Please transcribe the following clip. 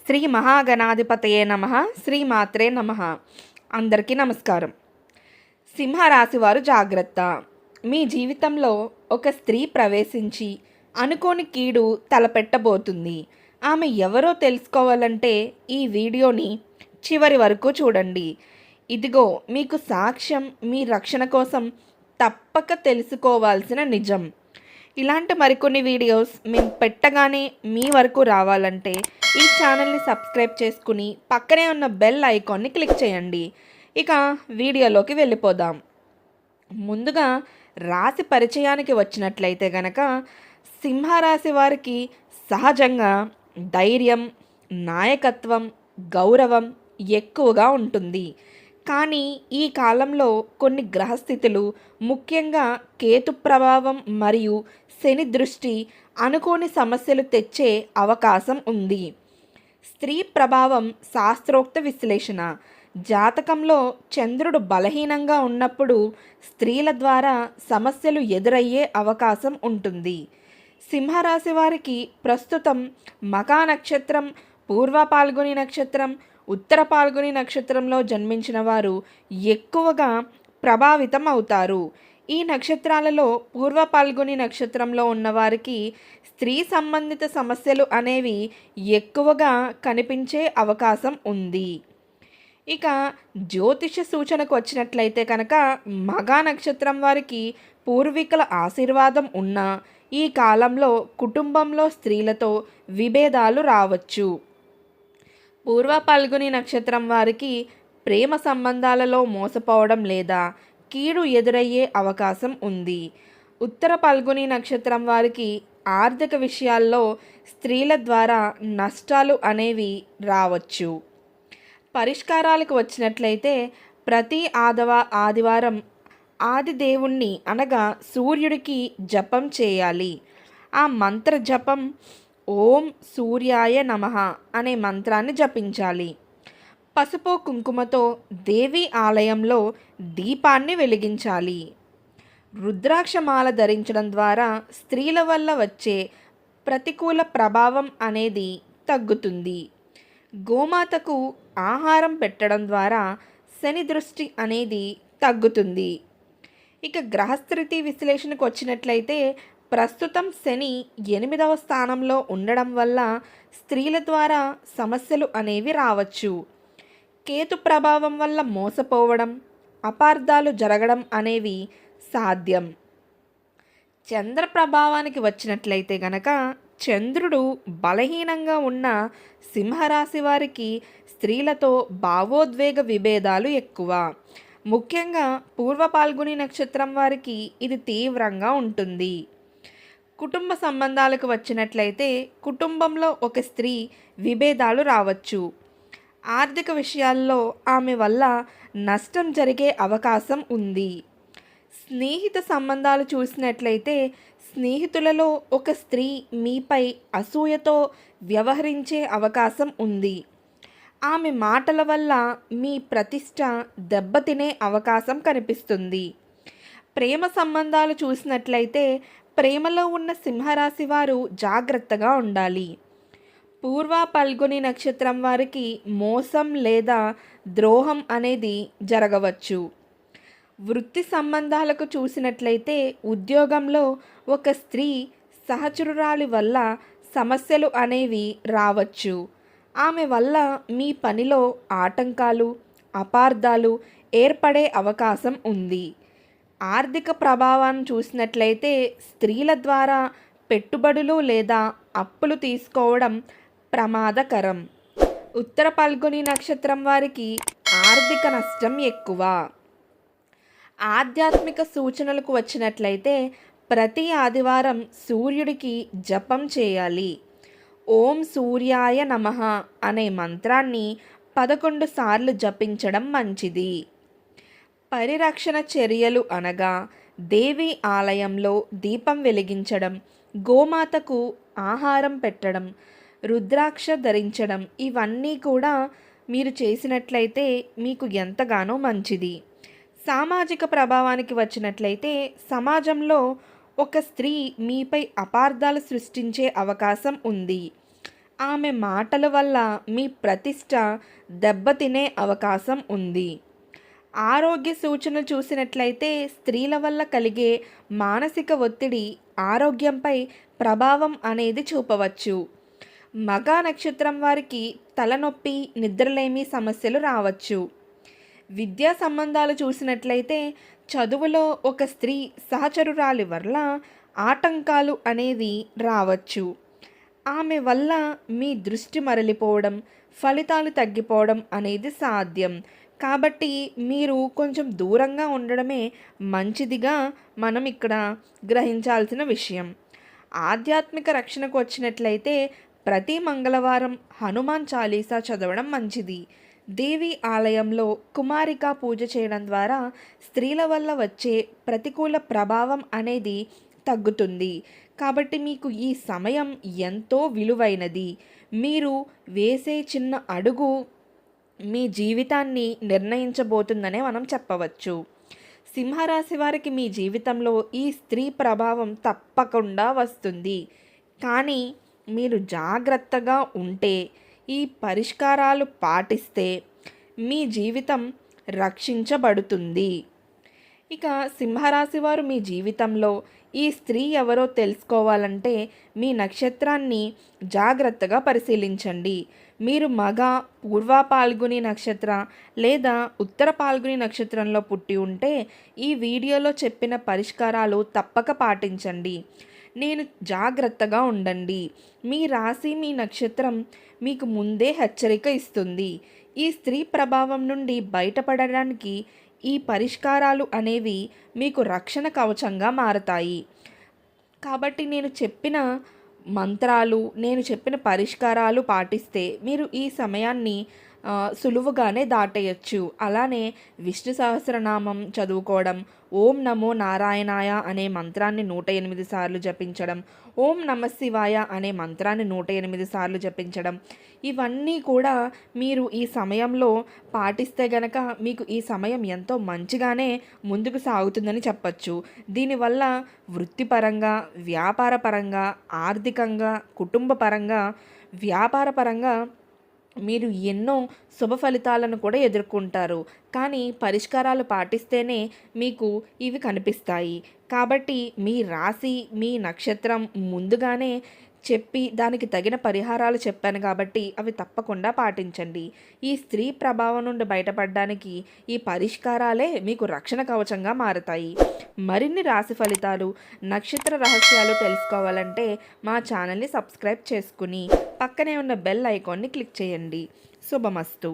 శ్రీ మహాగణాధిపతయే నమః. శ్రీమాత్రే నమః. అందరికీ నమస్కారం. సింహరాశి వారు జాగ్రత్త. మీ జీవితంలో ఒక స్త్రీ ప్రవేశించి అనుకోని కీడు తలపెట్టబోతుంది. ఆమె ఎవరో తెలుసుకోవాలంటే ఈ వీడియోని చివరి వరకు చూడండి. ఇదిగో మీకు సాక్ష్యం, మీ రక్షణ కోసం తప్పక తెలుసుకోవాల్సిన నిజం. ఇలాంటి మరికొన్ని వీడియోస్ మేము పెట్టగానే మీ వరకు రావాలంటే ఈ ఛానల్ని సబ్స్క్రైబ్ చేసుకుని పక్కనే ఉన్న బెల్ ఐకాన్ని క్లిక్ చేయండి. ఇక వీడియోలోకి వెళ్ళిపోదాం. ముందుగా రాశి పరిచయానికి వచ్చినట్లయితే గనక సింహరాశి వారికి సహజంగా ధైర్యం, నాయకత్వం, గౌరవం ఎక్కువగా ఉంటుంది. కానీ ఈ కాలంలో కొన్ని గ్రహస్థితులు, ముఖ్యంగా కేతు ప్రభావం మరియు శని దృష్టి అనుకోని సమస్యలు తెచ్చే అవకాశం ఉంది. స్త్రీ ప్రభావం శాస్త్రోక్త విశ్లేషణ. జాతకంలో చంద్రుడు బలహీనంగా ఉన్నప్పుడు స్త్రీల ద్వారా సమస్యలు ఎదురయ్యే అవకాశం ఉంటుంది. సింహరాశి వారికి ప్రస్తుతం మఖా నక్షత్రం, పూర్వ పాల్గొని నక్షత్రం, ఉత్తర పాల్గొని నక్షత్రంలో జన్మించిన వారు ఎక్కువగా ప్రభావితం అవుతారు. ఈ నక్షత్రాలలో పూర్వ పాల్గొని నక్షత్రంలో ఉన్నవారికి స్త్రీ సంబంధిత సమస్యలు అనేవి ఎక్కువగా కనిపించే అవకాశం ఉంది. ఇక జ్యోతిష సూచనకు వచ్చినట్లయితే కనుక మఘా నక్షత్రం వారికి పూర్వీకుల ఆశీర్వాదం ఉన్న ఈ కాలంలో కుటుంబంలో స్త్రీలతో విభేదాలు రావచ్చు. పూర్వ పాల్గొని నక్షత్రం వారికి ప్రేమ సంబంధాలలో మోసపోవడం లేదా కీడు ఎదురయ్యే అవకాశం ఉంది. ఉత్తర పాల్గొని నక్షత్రం వారికి ఆర్థిక విషయాల్లో స్త్రీల ద్వారా నష్టాలు అనేవి రావచ్చు. పరిష్కారాలకు వచ్చినట్లయితే ప్రతి ఆదివారం ఆదిదేవుణ్ణి అనగా సూర్యుడికి జపం చేయాలి. ఆ మంత్ర జపం ఓం సూర్యాయ నమః అనే మంత్రాన్ని జపించాలి. పసుపు కుంకుమతో దేవి ఆలయంలో దీపాన్ని వెలిగించాలి. రుద్రాక్షమాల ధరించడం ద్వారా స్త్రీల వల్ల వచ్చే ప్రతికూల ప్రభావం అనేది తగ్గుతుంది. గోమాతకు ఆహారం పెట్టడం ద్వారా శని దృష్టి అనేది తగ్గుతుంది. ఇక గ్రహస్థితి విశ్లేషణకు వచ్చినట్లయితే ప్రస్తుతం శని 8వ స్థానంలో ఉండడం వల్ల స్త్రీల ద్వారా సమస్యలు అనేవి రావచ్చు. కేతు ప్రభావం వల్ల మోసపోవడం, అపార్థాలు జరగడం అనేవి సాధ్యం. చంద్ర ప్రభావానికి వచ్చినట్లయితే గనక చంద్రుడు బలహీనంగా ఉన్న సింహరాశి వారికి స్త్రీలతో భావోద్వేగ విభేదాలు ఎక్కువ. ముఖ్యంగా పూర్వ పాల్గొని నక్షత్రం వారికి ఇది తీవ్రంగా ఉంటుంది. కుటుంబ సంబంధాలకు వచ్చినట్లయితే కుటుంబంలో ఒక స్త్రీ విభేదాలు రావచ్చు. ఆర్థిక విషయాల్లో ఆమె వల్ల నష్టం జరిగే అవకాశం ఉంది. స్నేహిత సంబంధాలు చూసినట్లయితే స్నేహితులలో ఒక స్త్రీ మీపై అసూయతో వ్యవహరించే అవకాశం ఉంది. ఆమె మాటల వల్ల మీ ప్రతిష్ట దెబ్బతినే అవకాశం కనిపిస్తుంది. ప్రేమ సంబంధాలు చూసినట్లయితే ప్రేమలో ఉన్న సింహరాశి వారు జాగ్రత్తగా ఉండాలి. పూర్వ పల్గొని నక్షత్రం వారికి మోసం లేదా ద్రోహం అనేది జరగవచ్చు. వృత్తి సంబంధాలకు చూసినట్లయితే ఉద్యోగంలో ఒక స్త్రీ సహచరురాలి వల్ల సమస్యలు అనేవి రావచ్చు. ఆమె వల్ల మీ పనిలో ఆటంకాలు, అపార్థాలు ఏర్పడే అవకాశం ఉంది. ఆర్థిక ప్రభావాన్ని చూసినట్లయితే స్త్రీల ద్వారా పెట్టుబడులు లేదా అప్పులు తీసుకోవడం ప్రమాదకరం. ఉత్తర పాల్గొని నక్షత్రం వారికి ఆర్థిక నష్టం ఎక్కువ. ఆధ్యాత్మిక సూచనలకు వచ్చినట్లయితే ప్రతి ఆదివారం సూర్యుడికి జపం చేయాలి. ఓం సూర్యాయ నమః అనే మంత్రాన్ని 11 సార్లు జపించడం మంచిది. పరిరక్షణ చర్యలు అనగా దేవి ఆలయంలో దీపం వెలిగించడం, గోమాతకు ఆహారం పెట్టడం, రుద్రాక్ష ధరించడం ఇవన్నీ కూడా మీరు చేసినట్లయితే మీకు ఎంతగానో మంచిది. సామాజిక ప్రభావానికి వచ్చినట్లయితే సమాజంలో ఒక స్త్రీ మీపై అపార్థాలు సృష్టించే అవకాశం ఉంది. ఆమె మాటల వల్ల మీ ప్రతిష్ట దెబ్బతినే అవకాశం ఉంది. ఆరోగ్య సూచన చూసినట్లయితే స్త్రీల వల్ల కలిగే మానసిక ఒత్తిడి ఆరోగ్యంపై ప్రభావం అనేది చూపవచ్చు. మగ నక్షత్రం వారికి తలనొప్పి, నిద్రలేమి సమస్యలు రావచ్చు. విద్యా సంబంధాలు చూసినట్లయితే చదువులో ఒక స్త్రీ సహచరురాలి వల్ల ఆటంకాలు అనేవి రావచ్చు. ఆమె వల్ల మీ దృష్టి మరలిపోవడం, ఫలితాలు తగ్గిపోవడం అనేది సాధ్యం. కాబట్టి మీరు కొంచెం దూరంగా ఉండడమే మంచిదిగా మనం ఇక్కడ గ్రహించాల్సిన విషయం. ఆధ్యాత్మిక రక్షణకు వచ్చినట్లయితే ప్రతి మంగళవారం హనుమాన్ చాలీసా చదవడం మంచిది. దేవి ఆలయంలో కుమారికా పూజ చేయడం ద్వారా స్త్రీల వల్ల వచ్చే ప్రతికూల ప్రభావం అనేది తగ్గుతుంది. కాబట్టి మీకు ఈ సమయం ఎంతో విలువైనది. మీరు వేసే చిన్న అడుగు మీ జీవితాన్ని నిర్ణయించబోతుందనే మనం చెప్పవచ్చు. సింహరాశి వారికి మీ జీవితంలో ఈ స్త్రీ ప్రభావం తప్పకుండా వస్తుంది. కానీ మీరు జాగ్రత్తగా ఉంటే, ఈ పరిష్కారాలు పాటిస్తే మీ జీవితం రక్షించబడుతుంది. ఇక సింహరాశి వారు మీ జీవితంలో ఈ స్త్రీ ఎవరో తెలుసుకోవాలంటే మీ నక్షత్రాన్ని జాగ్రత్తగా పరిశీలించండి. మీరు మగ, పూర్వ పాల్గుని నక్షత్ర లేదా ఉత్తర పాల్గుని నక్షత్రంలో పుట్టి ఉంటే ఈ వీడియోలో చెప్పిన పరిష్కారాలు తప్పక పాటించండి. నేను జాగ్రత్తగా ఉండండి. మీ రాశి, మీ నక్షత్రం మీకు ముందే హెచ్చరిక ఇస్తుంది. ఈ స్త్రీ ప్రభావం నుండి బయటపడడానికి ఈ పరిష్కారాలు అనేవి మీకు రక్షణ కవచంగా మారతాయి. కాబట్టి నేను చెప్పిన మంత్రాలు, నేను చెప్పిన పరిష్కారాలు పాటిస్తే మీరు ఈ సమయాన్ని సులువుగానే దాటేయచ్చు. అలానే విష్ణు సహస్రనామం చదువుకోవడం, ఓం నమో నారాయణాయ అనే మంత్రాన్ని 108 సార్లు జపించడం, ఓం నమ శివాయ అనే మంత్రాన్ని 108 సార్లు జపించడం, ఇవన్నీ కూడా మీరు ఈ సమయంలో పాటిస్తే గనక మీకు ఈ సమయం ఎంతో మంచిగానే ముందుకు సాగుతుందని చెప్పచ్చు. దీనివల్ల వృత్తిపరంగా, వ్యాపారపరంగా, ఆర్థికంగా, కుటుంబపరంగా, వ్యాపారపరంగా మీరు ఎన్నో శుభ ఫలితాలను కూడా ఎదుర్కొంటారు. కానీ పరిష్కారాలు పాటిస్తేనే మీకు ఇవి కనిపిస్తాయి. కాబట్టి మీ రాశి, మీ నక్షత్రం ముందుగానే చెప్పి దానికి తగిన పరిహారాలు చెప్పాను కాబట్టి అవి తప్పకుండా పాటించండి. ఈ స్త్రీ ప్రభావం నుండి బయటపడడానికి ఈ పరిష్కారాలే మీకు రక్షణ కవచంగా మారతాయి. మరిన్ని రాశి ఫలితాలు, నక్షత్ర రహస్యాలు తెలుసుకోవాలంటే మా ఛానల్ని సబ్స్క్రైబ్ చేసుకుని పక్కనే ఉన్న బెల్ ఐకాన్ని క్లిక్ చేయండి. శుభమస్తు.